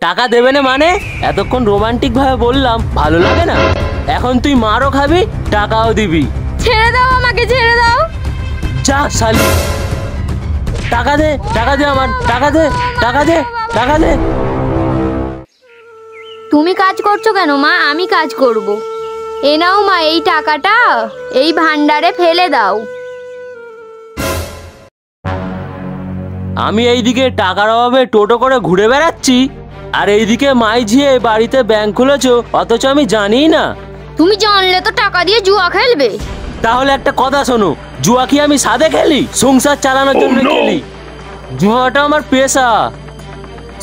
টাকা দেবে না মানে? এতক্ষণ রোমান্টিক ভাবে বললাম, ভালো লাগে না? এখন তুই মারও খাবি, টাকাও দিবি। ছেড়ে দাও আমাকে, ছেড়ে দাও। যা শালি, টাকা দে, টাকা দে আমার, টাকা দে, টাকা দে, টাকা দে। তুমি কাজ করছো কেন মা? আমি কাজ করব। এ নাও মা, এই টাকাটা এই ভান্ডারে ফেলে দাও। আমি এইদিকে টাকার অভাবে টোটো করে ঘুরে বেড়াচ্ছি, আর এইদিকে মাইঝিয়ে বাড়িতে ব্যাংক খুলেছো, অথচ আমি জানি না। তুমি জানলে তো টাকা দিয়ে জুয়া খেলবে। তাহলে একটা কথা শোনো, জুয়া কি আমি সাদে খেলি? সংসার চালানোর জন্য খেলি। জুয়াটা আমার পেশা।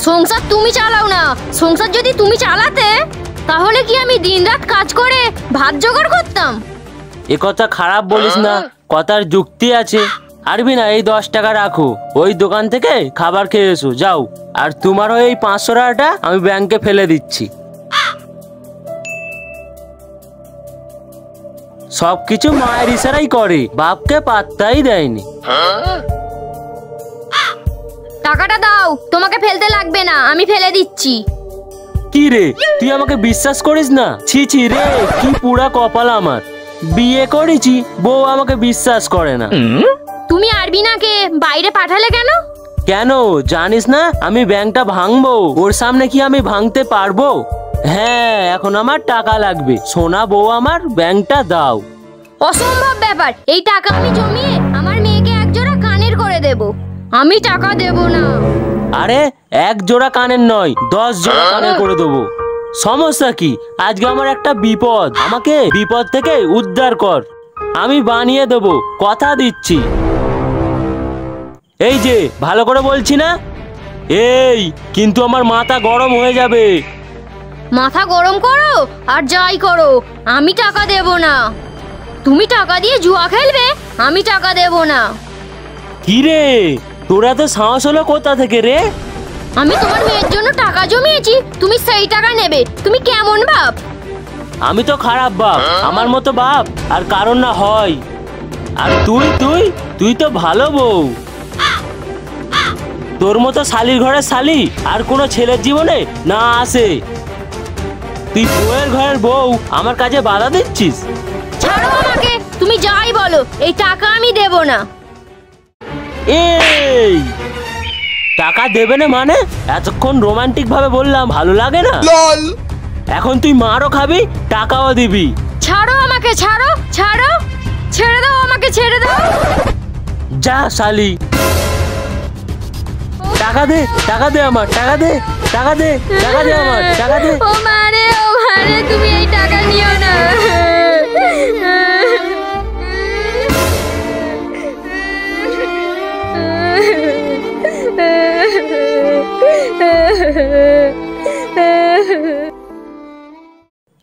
সংসার তুমি চালাও না। সংসার যদি তুমি চালাতে, তাহলে কি আমি দিনরাত কাজ করে ভাত জোগাড় করতাম? এ কথা খারাপ বলিস না, কথার যুক্তি আছে। আরবি না, এই 10 টাকা রাখো, ওই দোকান থেকে খাবার খেয়ে এসো, যাও। আর তোমারও এই 500 টাকাটা আমি ব্যাংকে ফেলে দিচ্ছি। সবকিছু মায়ের ইশারাই করে, বাপকে পাত্তাই দেয়নি। টাকাটা দাও, তোমাকে ফেলতে লাগবে না, আমি ফেলে দিচ্ছি। কি রে, তুই আমাকে বিশ্বাস করিস না? ছি ছি রে, কি পুরা কপাল আমার। বিয়ে করেছি, বউ আমাকে বিশ্বাস করে না। তুমি আরবিনাকে বাইরে পাঠালে কেন? কেন জানিস না আমি ব্যাংকটা ভাঙবো? ওর সামনে কি আমি ভাঙতে পারবো? হ্যাঁ, এখন আমার টাকা লাগবে। সোনা বউ আমার, ব্যাংকটা দাও। অসম্ভব ব্যাপার। এই টাকা আমি জমিয়ে আমার মেয়েকে একজোড়া কানের করে দেব। আমি টাকা দেব না। আরে, 1 জোড়া কানের নয়, 10 জোড়া কানের করে দেবো। সমস্যা কি? আজকে আমার একটা বিপদ, আমাকে বিপদ থেকে উদ্ধার কর। আমি বানিয়ে দেবো, কথা দিচ্ছি। এই যে, ভালো করে বলছি না? এই কিন্তু আমার মাথা গরম হয়ে যাবে। মাথা গরম করো আর যাই করো, আমি টাকা দেব না। তুমি টাকা দিয়ে জুয়া খেলবে, আমি টাকা দেব না। কি রে, তোরা তো সাহস হলো কোথা থেকে রে? আমি তোমার মেয়ের জন্য টাকা জমিয়েছি, তুমি সেই টাকা নেবে? তুমি কেমন বাপ? আমি তো খারাপ বাপ, আমার মতো বাপ আর কারণ না হয়। আর তুই তুই তুই তো ভালো বউ। তোর মতো শালির ঘরের শালি আর কোনো ছেলের জীবনে না আসে। তুই বউয়ের ঘরের বউ, আমার কাছে বাধা দিচ্ছিস? ছাড়ো আমাকে, তুমি যাই বলো, এই টাকা আমি দেব না। এই টাকা দেবে না মানে? এতক্ষণ রোমান্টিক ভাবে বললাম, ভালো লাগে না? এখন তুই মারও খাবি, টাকাও দিবি। ছাড়ো আমাকে, ছাড়ো, ছাড়ো, ছেড়ে দাও আমাকে, ছেড়ে দাও। যা শালি, টাকা দে, টাকা দে আমার, টাকা দে, টাকা দে, টাকা দে আমার, টাকা দে। ও মারে, ও মারে, তুমি এই টাকা নিও না।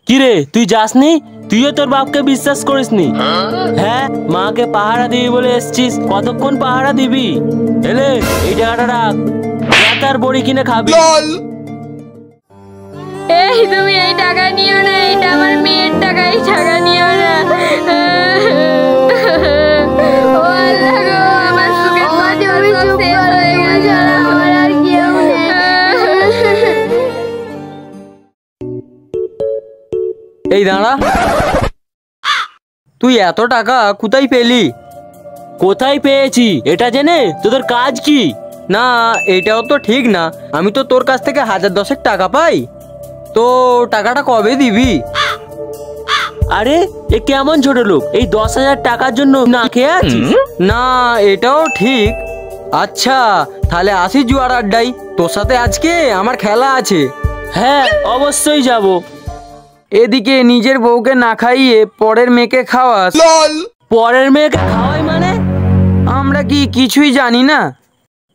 কিরে, তুই যাসনি? তুইও তোর বাপকে বিশ্বাস করিসনি? হ্যাঁ, মাকে পাহারা দিবি বলে এসছিস, কতক্ষণ পাহারা দিবি? এলে এই টাকাটা রাখ, তার বড়ি কিনে খাবি। এই তুমি এই টাকা নিও না, এটা আমার মেয়ের টাকা, এই টাকা নিও না। ও আল্লাহ গো, আমার সুখের কথা সব শেষ হয়ে গেছে, আমার আর কেউ নেই। এই দাঁড়া, তুই এত টাকা কোথায় পেলি? কোথায় পেয়েছি এটা জেনে তোদের কাজ কি? না, এটাও তো ঠিক না। আমি তো তোর কাছ থেকে 1010 টাকা পাই, তো টাকাটা কবে দিবি? আরে, এ কেমন ছোট লোক, এই 10,000 টাকার জন্য না খেয়ে আছিস? না, এটাও ঠিক। আচ্ছা, তাহলে আসি জুয়ার আড্ডায়, তোর সাথে আজকে আমার খেলা আছে। হ্যাঁ, অবশ্যই যাব। এদিকে নিজের বউকে না খাইয়ে পরের মেয়েকে খাওয়াস। পরের মেয়েকে খাওয়াই মানে? আমরা কি কিছুই জানি না?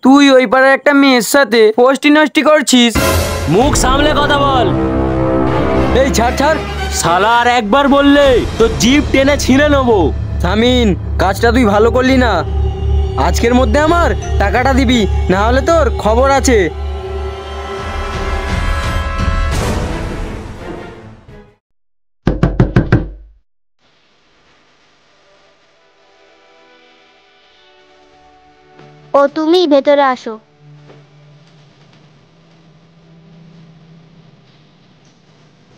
তুই ওই পাড়ার একটা মেয়ের সাথে পোস্টি নষ্টি করছিস। মুখ সামলে কথা বল। এই ছাড় ছাড়, শালা আর একবার বললে তো জিভ টেনে ছিঁড়ে নেবো। সামিন, কাজটা তুই ভালো করলি না। আজকের মধ্যে আমার টাকাটা দিবি, না হলে তোর খবর আছে। ও তুমি ভেতরে আসো।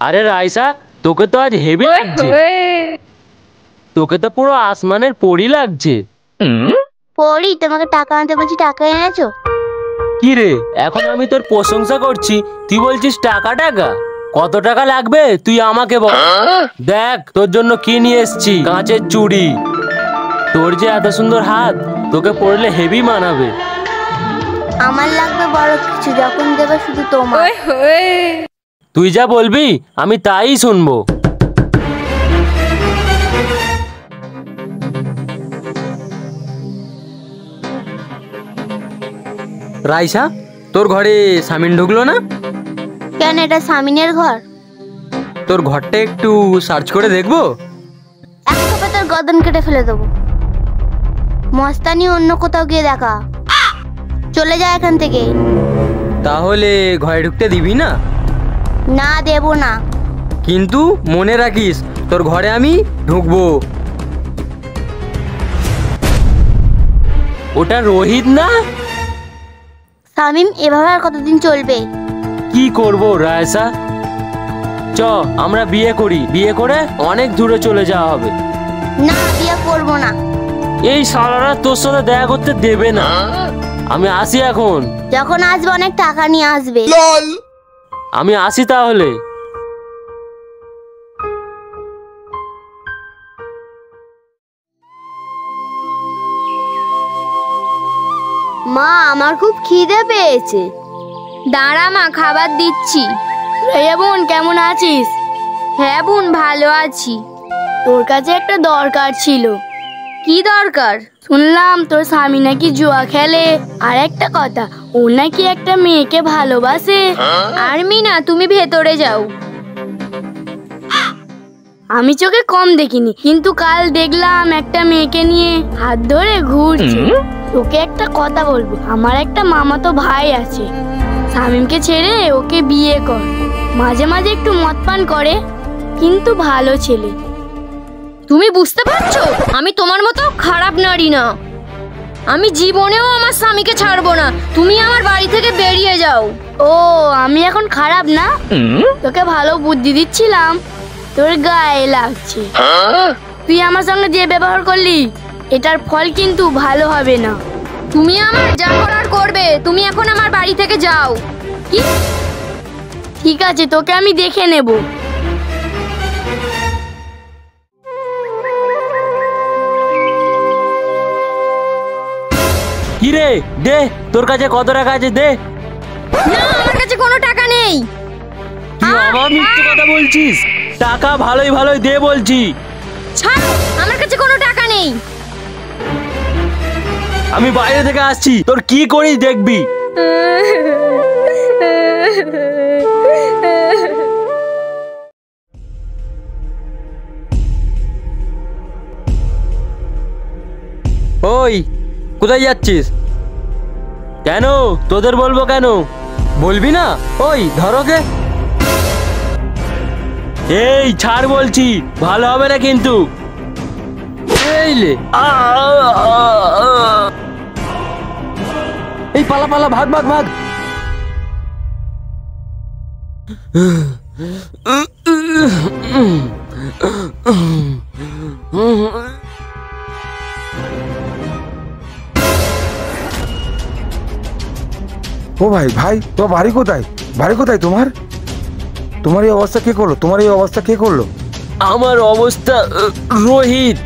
আরে রাইসা, তোকে তো আজ হেভি লাগছে। তোকে তো পুরো আসমানের পরি লাগছে। পরি, তোমাকে টাকা আনতে বলছি, টাকা এনেছো? কি রে, এখন আমি তোর প্রশংসা করছি, তুই বলছিস টাকা টাকা? কত টাকা লাগবে তুই আমাকে বল। দেখ তোর জন্য কি নিয়ে এসেছি, কাঁচের চুড়ি। তোর যে এত সুন্দর হাত, তোকে পরলে হেভি মানাবে। আমার লাগবে বড় কিছু, যখন দেবে শুধু তোমার। তুই যা বলবি আমি তাই শুনবো। রাইসা, তোর ঘরে সামিন ঢুকলো না? কেন, এটা সামিনের ঘর? তোর ঘরটা একটু সার্চ করে দেখবো। এক কাপে তোর গর্দন কেটে ফেলে দেবো। মস্তানি অন্য কোথাও গিয়ে দেখা, চলে যায় এখান থেকে। তাহলে ঘরে ঢুকতে দিবি না? না, দেবো না। কিন্তু মনে রাখিস, তোর ঘরে আমি ঢুকবো। ওটা রোহিত না? সামিম, এভাবে আর কতদিন চলবে? কি করব রায়সা, চ আমরা বিয়ে করি, বিয়ে করে অনেক দূরে চলে যাওয়া হবে। না, বিয়ে করবো না। এই সারারা তোর সাথে দেখা করতে দেবে না। আমি আসি এখন। যখন আসবে অনেক টাকা নিয়ে আসবে। আমি আসি তাহলে। মা, আমার খুব খিদে পেয়েছে। দাঁড়া মা, খাবার দিচ্ছি। রেয়া বোন, কেমন আছিস? হ্যাঁ বোন, ভালো আছি। তোর কাছে একটা দরকার ছিল। কি দরকার? শুনলাম তোর স্বামী নাকি জুয়া খেলে, আর একটা কথা, ও নাকি একটা মেয়েকে ভালোবাসে। আর মিনা, তুমি ভেতরে যাও। আমি চোখে কম দেখিনি, কিন্তু কাল দেখলাম একটা মেয়েকে নিয়ে হাত ধরে ঘুরছে। তোকে একটা কথা বলবো, আমার একটা মামাতো ভাই আছে, শামীমকে ছেড়ে ওকে বিয়ে কর। মাঝে মাঝে একটু মদ পান করে, কিন্তু ভালো ছেলে। তুমি বুঝতে পারছো, আমি তোমার মতো খারাপ নারী না। আমি জীবনেও আমার স্বামীকে ছাড়বো না। তুমি আমার বাড়ি থেকে বেরিয়ে যাও। ও, আমি এখন খারাপ না? তোকে ভালো বুদ্ধি দিচ্ছিলাম, তোর গায়ে লাগছে। তুই আমার সঙ্গে যে ব্যবহার করলি, এটার ফল কিন্তু ভালো হবে না। তুমি আমার যা করার করবে। তুমি এখন আমার বাড়ি থেকে যাও। কি? ঠিক আছে, তোকে আমি দেখে নেব। কি রে, দে, তোর কাছে কত টাকা আছে দে। না, আমার কাছে কোনো টাকা নেই। তুই আবার মিথ্যে কথা বলছিস। টাকা ভালোই ভালোই দে বলছি। ছাড়ো, আমার কাছে কোনো টাকা নেই। আমি বাইরে থেকে আসছি, তোর কি করি দেখবি। ওই, কোথায় যাচ্ছিস? কেন, তোদের বলবো কেন? বলবি না? ওই ধরোকে। এই ছাড় বলছি, ভালো হবে না কিন্তু। এই লে, এই পালা পালা, ভাগ ভাগ ভাগ। ও ভাই, ভাই তোমার বাড়ি কোথায়? বাড়ি কোথায় তোমার? তোমার এই অবস্থা কে করলো? তোমার এই অবস্থা কে করলো? আমার অবস্থা রোহিত।